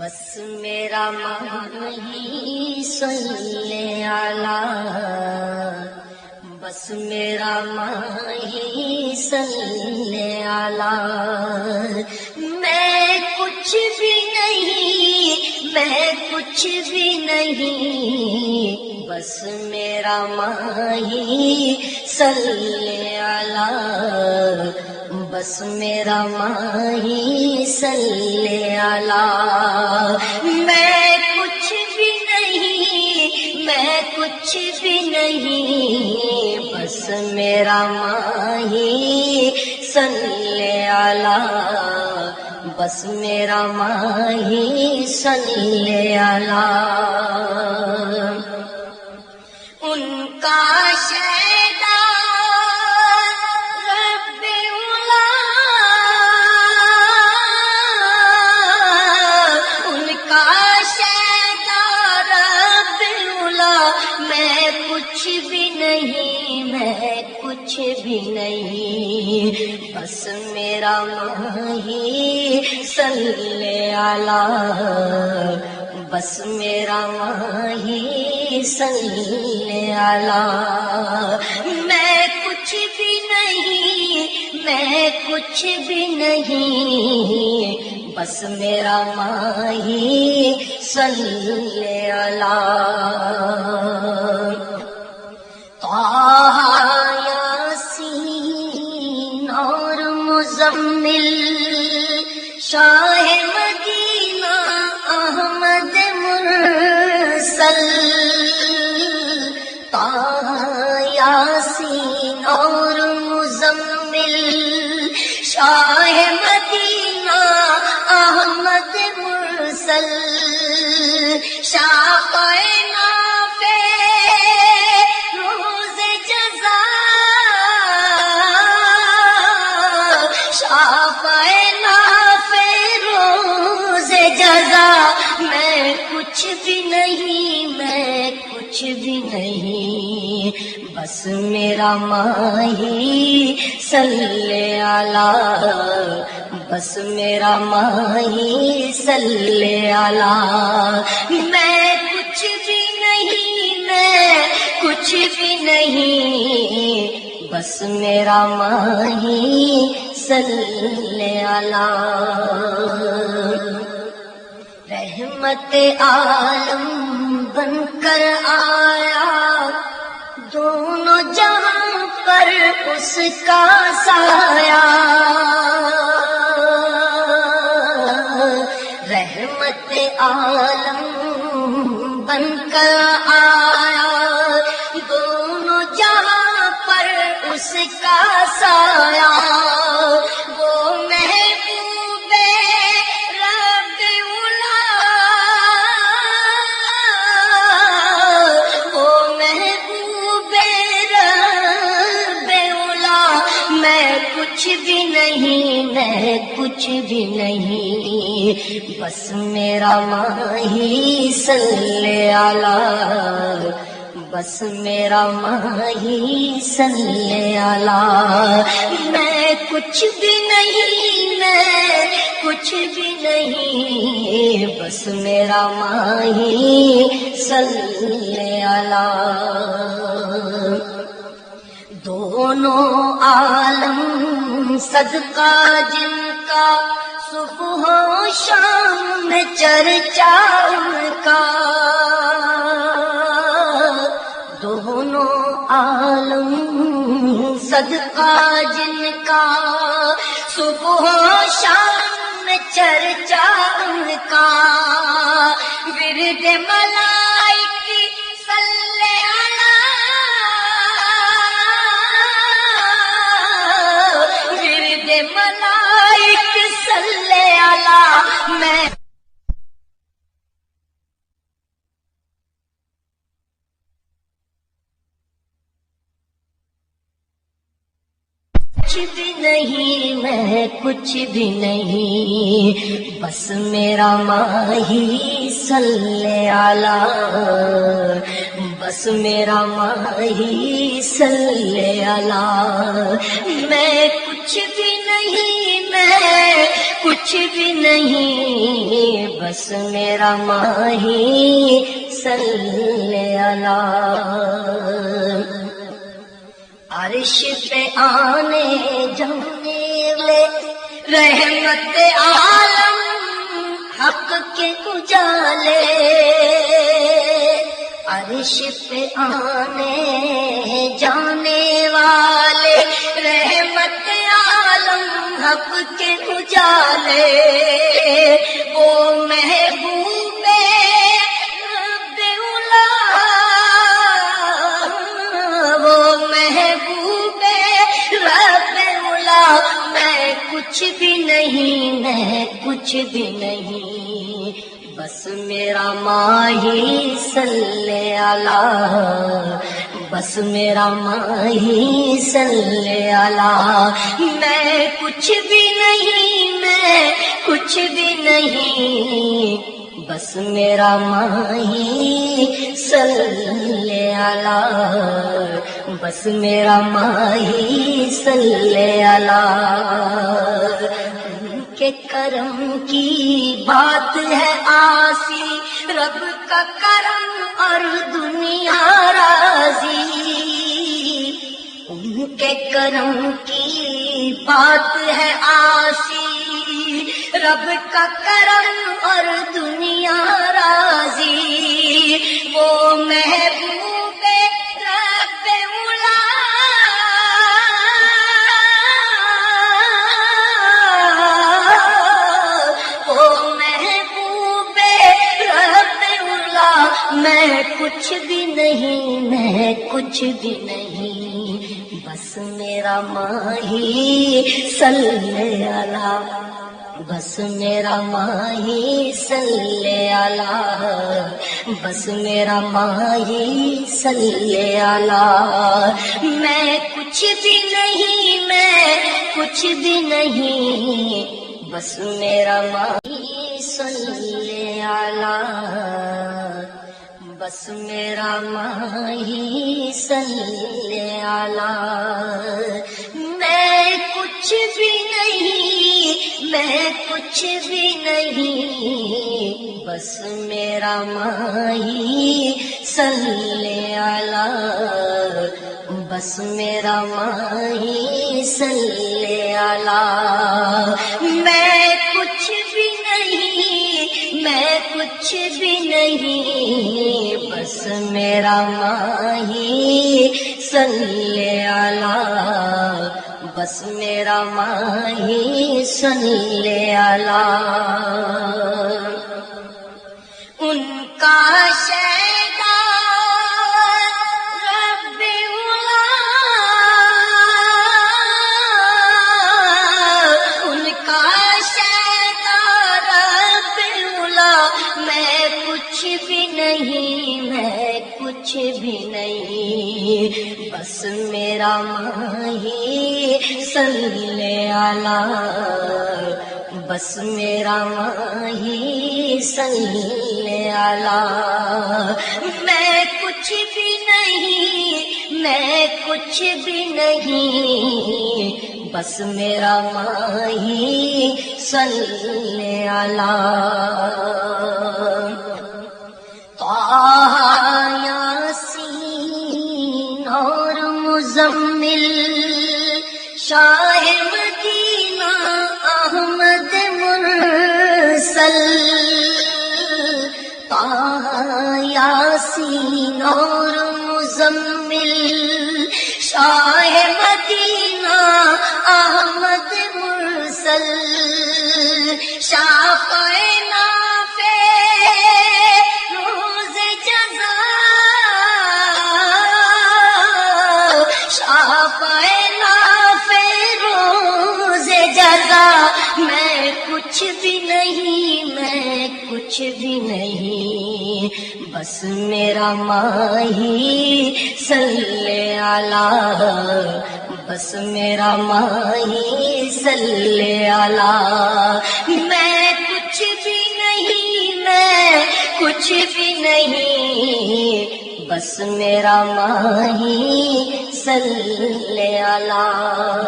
بس میرا ماہی صلی علی، بس میرا ماہی صلی علی۔ میں کچھ بھی نہیں، میں کچھ بھی نہیں، بس میرا ماہی صلی علی، بس میرا ماہی صلی علی۔ میں کچھ بھی نہیں، میں کچھ بھی نہیں، بس میرا ماہی صلی علی، بس میرا ماہی صلی علی۔ ان کا شیدا رب اولا، ان کا شیدا رب اولا۔ میں کچھ بھی نہیں، میں کچھ بھی نہیں، بس میرا ماہی صلی علی، بس میرا ماہی صلی علی۔ میں کچھ بھی نہیں، میں کچھ بھی نہیں، بس میرا ماہی صلی علی۔ طٰہٰ یاسین اور مزمل، شاہ مدینہ احمد مرسل۔ طٰہٰ یاسین اور مزمل، شاہ مدینہ احمد مرسل۔ شافع نافع روز جزا، شافع نافع روز جزا۔ میں کچھ بھی نہیں، میں کچھ بھی نہیں، بس میرا ماہی صلی علی، بس میرا ماہی صلی علی۔ میں کچھ بھی نہیں، میں کچھ بھی نہیں، بس میرا ماہی صلی علی۔ رحمت عالم بن کر آیا، دونوں جہاں پر اس کا سایہ۔ رحمت عالم بن کر آیا، دونوں جہاں پر اس کا سایہ۔ وہ محبوب رب اولا، وہ محبوب رب اولا۔ میں کچھ بھی نہیں، میں کچھ بھی نہیں، بس میرا ماہی صلی علی، بس میرا ماہی صلی علی۔ میں کچھ بھی نہیں، میں کچھ بھی نہیں، بس میرا ماہی صلی علی۔ دونوں عالم صدقہ جن کا، صبح و شام میں چرچا ان کا۔ دونوں عالم صدقہ جن کا، صبح و شام میں چرچا ان کا۔ ورد ملائک صلی علی، ورد ملائک صلی علی۔ میں کچھ بھی نہیں، میں کچھ بھی نہیں، بس میرا ماہی صلی علی، بس میرا ماہی صلی علی۔ میں کچھ بھی نہیں، میں کچھ بھی نہیں، بس میرا ماہی صلی اللہ۔ عرش پہ آنے جانے والے رحمت عالم حق کے اجالے، عرش پہ آنے جانے والے رحمت عالم حق کے اجالے، وہ محبوب رب اولا، وہ محبوب رب اولا، میں کچھ بھی نہیں، میں کچھ بھی نہیں، بس میرا ماہی صلی اللہ، بس میرا ماہی صلی اللہ۔ میں کچھ بھی نہیں، میں کچھ بھی نہیں، بس میرا ماہی صلی اللہ، بس میرا ماہی صلی اللہ۔ کے کرم کی بات ہے آسی، رب کا کرم اور دنیا راضی، ان کے کرم کی بات ہے آسی، رب کا کرم اور دنیا راضی، وہ محبوب رب اولا، وہ محبوب رب اولا، میں کچھ بھی نہیں، میں کچھ بھی نہیں، بس میرا ماہی صلی اللہ، بس میرا ماہی صلی اللہ، بس میرا ماہی صلی اللہ۔ میں کچھ بھی نہیں، میں کچھ بھی نہیں، بس میرا ماہی صلی اللہ، بس میرا ماہی صلی اللہ۔ میں کچھ بھی نہیں، میں کچھ بھی نہیں، بس میرا ماہی صلی اللہ، بس میرا ماہی صلی اللہ۔ میں کچھ بھی نہیں، میں کچھ بھی نہیں، بس میرا ماہی صلی اللہ، بس میرا ماہی صلی اللہ۔ ان کا شیدا رب اولا، ان کا شیدا رب اولا، میں کچھ بھی نہیں، میں کچھ بھی نہیں، بس میرا ماہی صلی اللہ، بس میرا ماہی صلی اللہ۔ میں کچھ بھی نہیں، میں کچھ بھی نہیں، بس میرا ماہی صلی اللہ۔ یاسین اور مزمل، شاہ مدینہ احمد مرسل، یاسین اور مزمل، شاہ مدینہ احمد مرسل، شافع نافع روز جزا، شافع نافع روز جزا۔ میں کچھ بھی نہیں، میں کچھ بھی نہیں، بس میرا ماہی صلی اللہ، بس میرا ماہی صلی اللہ۔ میں کچھ بھی نہیں، میں کچھ بھی نہیں، بس میرا ماہی صلی اللہ۔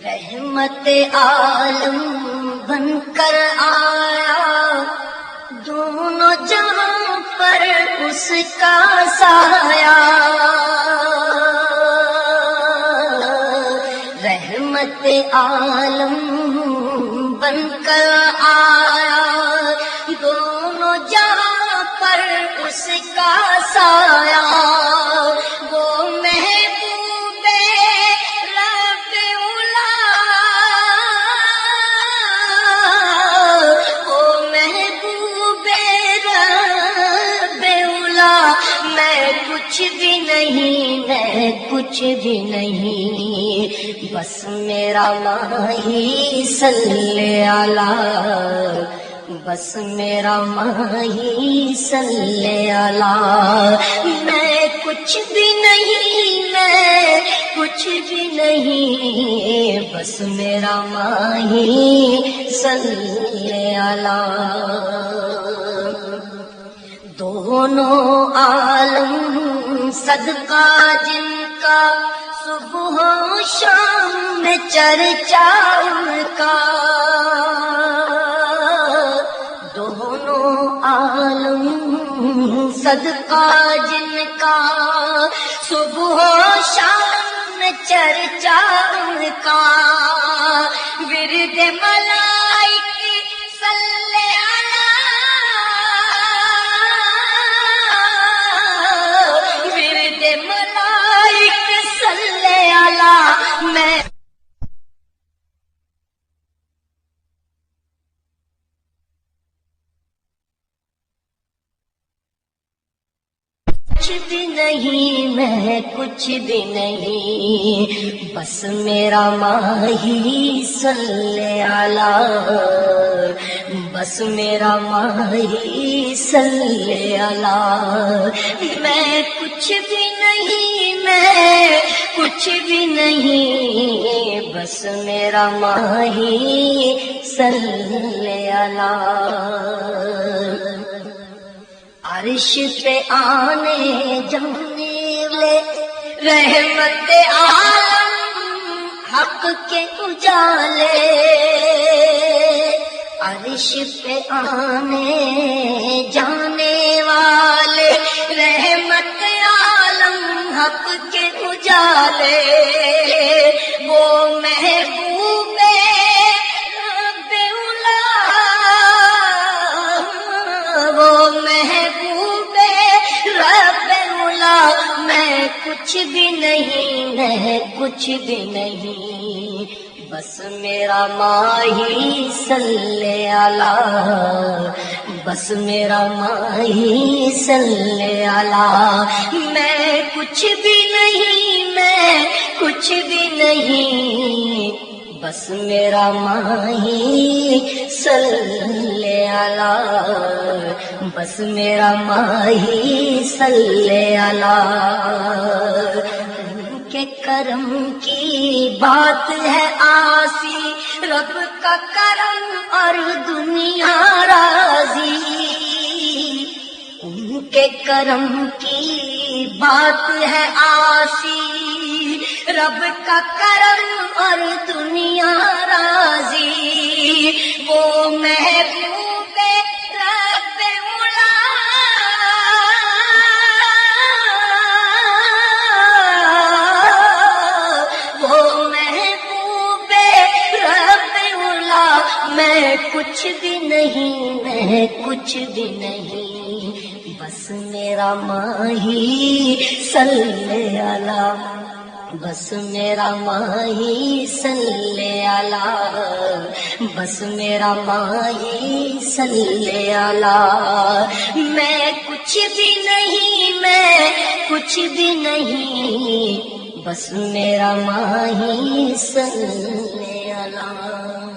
رحمت رحمت عالم بن کر آیا، دونوں جہاں پر اس کا سایہ، رحمت عالم بن کر آیا، دونوں جہاں پر اس کا سایہ، وہ محبوب رب اولا، وہ محبوب رب اولا، میں کچھ بھی نہیں، میں کچھ بھی نہیں، بس میرا ماہی صلی اللہ، بس میرا ماہی صلی اللہ، میں کچھ بھی نہیں، میں کچھ بھی نہیں، بس میرا ماہی صلی اللہ، دونوں عالم صدقہ جن کا، صبح و شام میں چرچا ان کا، دونوں عالم صدقہ جن کا، صبح و شام میں چرچا ان کا، ورد ملائک صلی اللہ، ورد ملائک صلی اللہ، میں کچھ بھی نہیں، میں کچھ بھی نہیں، بس میرا ماہی صلی اللہ، بس میرا ماہی صلی اللہ، میں کچھ بھی نہیں، میں کچھ بھی نہیں، بس میرا ماہی صلی اللہ، عرش پہ آنے جانے والے رحمت عالم حق کے اجالے، عرش پہ آنے جانے والے رحمت عالم حق کے اجالے، وہ محبوب رب اولا، وہ محبوب رب اولا، میں کچھ بھی نہیں، میں کچھ بھی نہیں، بس میرا ماہی صلی اللہ، بس میرا ماہی صلی اللہ، میں کچھ بھی نہیں، میں کچھ بھی نہیں، بس میرا ماہی صلی اللہ، بس میرا ماہی صلی اللہ، کے کرم کی بات ہے آسی، رب کا کرم اور دنیا راضی، ان کے کرم کی بات ہے آسی، رب کا کرم اور دنیا راضی، وہ محبوب رب اولا، وہ محبوب رب اولا، میں کچھ بھی نہیں، میں کچھ بھی نہیں، بس میرا ماہی صلی اللہ، بس میرا ماہی صلی اللہ، بس میرا ماہی صلی اللہ، میں کچھ بھی نہیں، میں کچھ بھی نہیں، بس میرا ماہی صلی اللہ۔